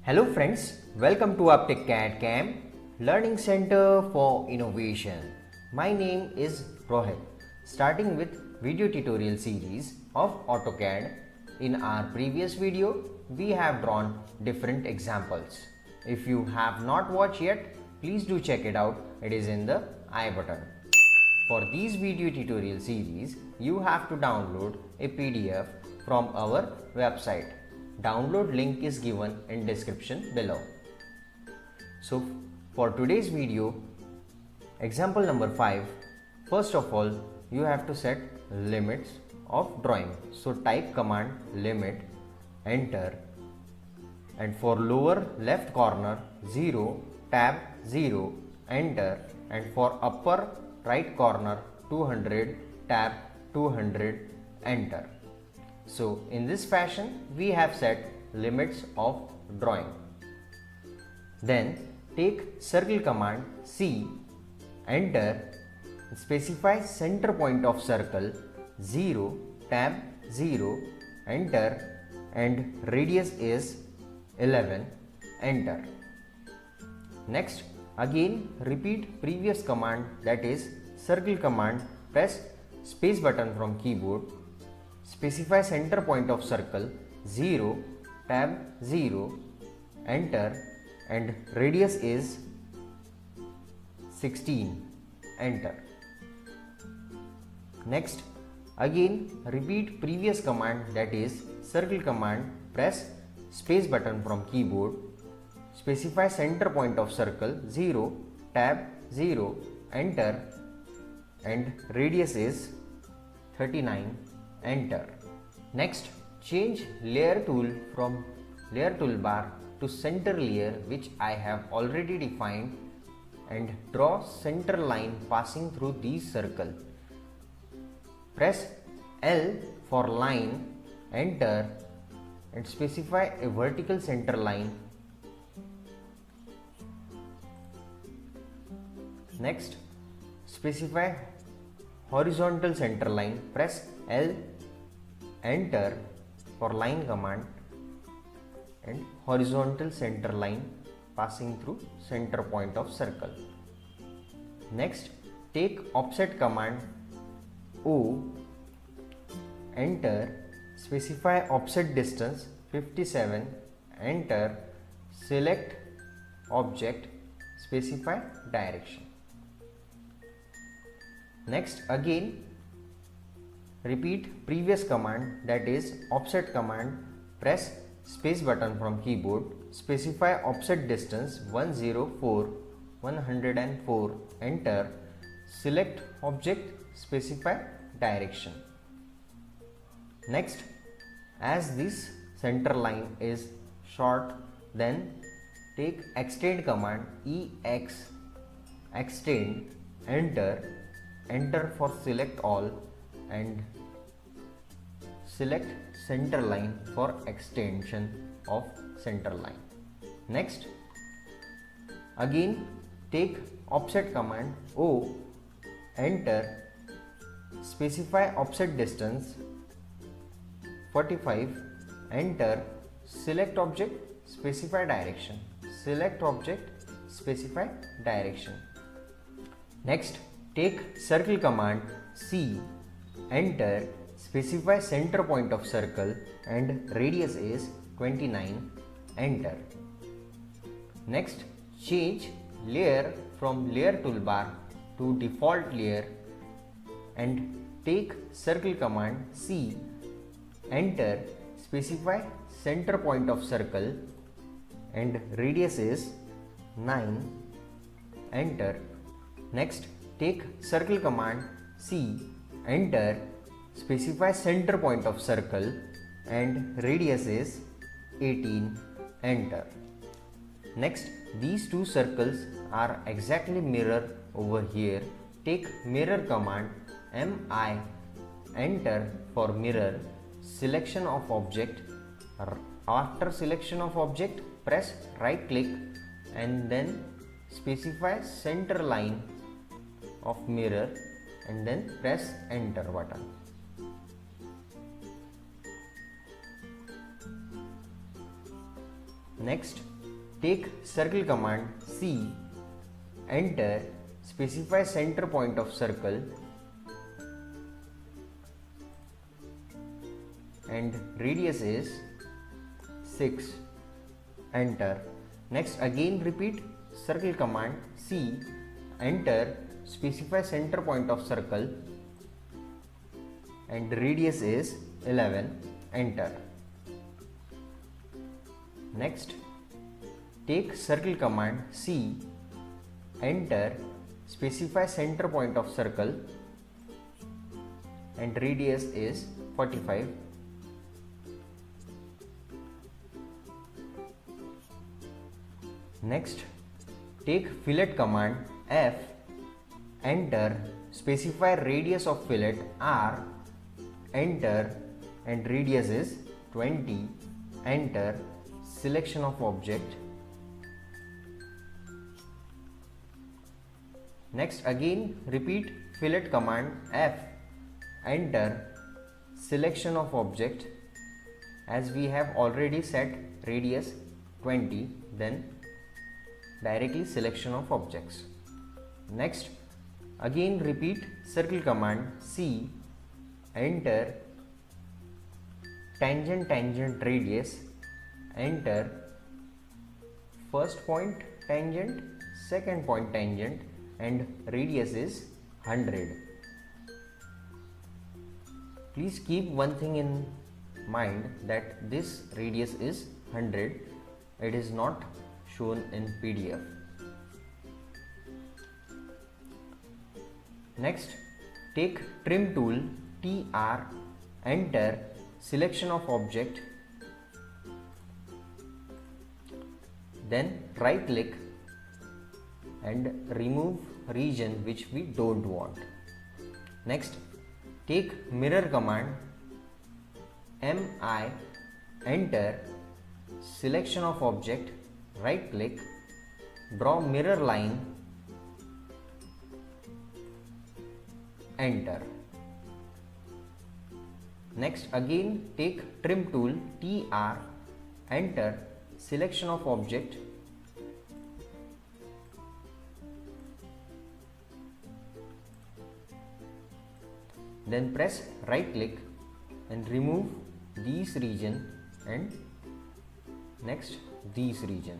Hello friends, welcome to Uptech CAD CAM, Learning Center for Innovation. My name is Rohit. Starting with video tutorial series of AutoCAD. In our previous video, we have drawn different examples. If you have not watched yet, please do check it out. It is in the I button. For these video tutorial series, you have to download a PDF from our website. Download link is given in description below. So for today's video, example number 5, first of all you have to set limits of drawing. So type command limit, enter, and for lower left corner 0, tab 0, enter, and for upper right corner 200, tab 200, enter. So in this fashion we have set limits of drawing. Then take circle command C, enter, specify center point of circle 0, tab 0, enter, and radius is 11, enter. Next again repeat previous command, that is circle command, press space button from keyboard, specify center point of circle 0, tab 0, enter, and radius is 16, enter. Next again repeat previous command, that is circle command, press space button from keyboard, specify center point of circle 0, tab 0, enter, and radius is 39, enter. Next change layer tool from layer toolbar to center layer, which I have already defined, and draw center line passing through these circle. Press L for line, enter, and specify a vertical center line. Next specify horizontal center line, press L, enter for line command, and horizontal center line passing through center point of circle. Next take offset command O, enter, specify offset distance 57, enter, select object, specify direction. Next again repeat previous command, that is offset command, press space button from keyboard, specify offset distance 104, enter, select object, specify direction. Next as this center line is short, then take extend command, EX, extend, enter, enter for select all, and select center line for extension of center line. Next again take offset command O, enter, specify offset distance 45, enter, select object, specify direction, select object, specify direction. Next take circle command C, enter, specify center point of circle, and radius is 29, enter. Next change layer from layer toolbar to default layer, and take circle command C, enter, specify center point of circle, and radius is 9, enter. Next take circle command C, enter, specify center point of circle, and radius is 18, enter. Next these two circles are exactly mirror over here. Take mirror command MI, enter for mirror, selection of object. After selection of object press right click and then specify center line of mirror, and then press enter button. Next, take circle command C, enter, specify center point of circle and radius is 6, enter. Next again repeat circle command C, enter, specify center point of circle and radius is 11, enter. Next take circle command C, enter, specify center point of circle and radius is 45. Next take fillet command F, enter, specify radius of fillet R, enter and radius is 20, enter, selection of object. Next again repeat fillet command F, enter, selection of object. As we have already set radius 20, then directly selection of objects. Next again repeat circle command C, enter, tangent radius, enter, first point tangent, second point tangent and radius is 100. Please keep one thing in mind that this radius is 100, it is not shown in PDF. Next take trim tool TR, enter, selection of object, then right click and remove region which we don't want. Next take mirror command MI, enter, selection of object, right click, draw mirror line, enter. Next again take trim tool TR, enter, selection of object, then press right click and remove these region and next these region.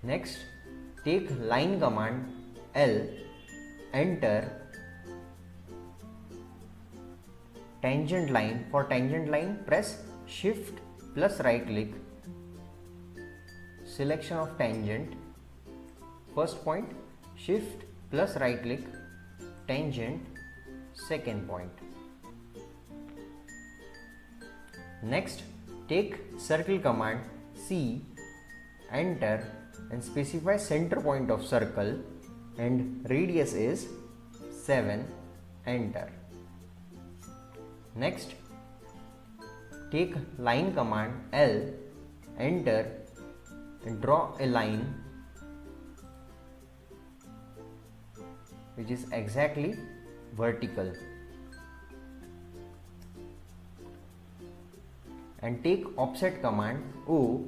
Next take line command L, enter, tangent line. For tangent line press shift plus right click, selection of tangent, first point, shift plus right click, tangent, second point. Next take circle command C, enter and specify center point of circle and radius is 7, enter. Next take line command L, enter and draw a line which is exactly vertical, and take offset command O,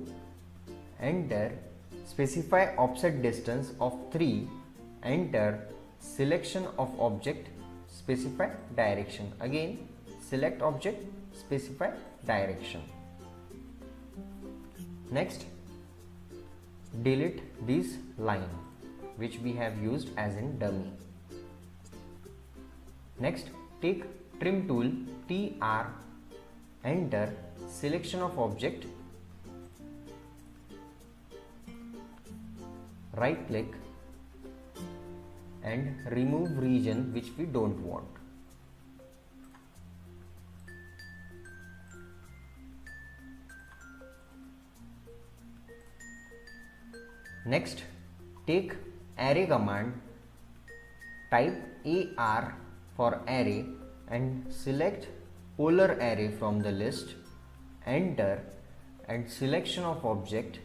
enter, specify offset distance of 3, enter, selection of object, specify direction. Again select object, specify direction. Next delete this line which we have used as in dummy. Next take trim tool TR, enter, selection of object, right click and remove region which we don't want. Next take array command, type AR for array and select polar array from the list, enter and selection of object.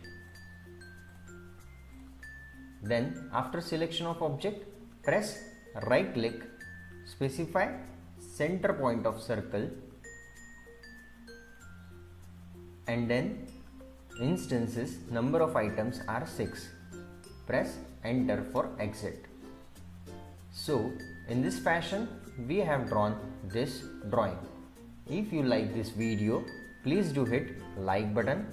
Then after selection of object press right click, specify center point of circle and then Instances number of items are 6. Press enter for exit. So in this fashion we have drawn this drawing. If you like this video, please do hit like button.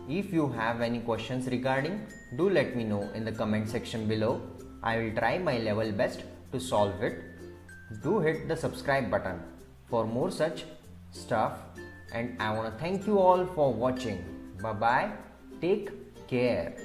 If you have any questions regarding, do let me know in the comment section below. I will try my level best to solve it. Do hit the subscribe button for more such stuff, and I want to thank you all for watching. Bye bye. Take care.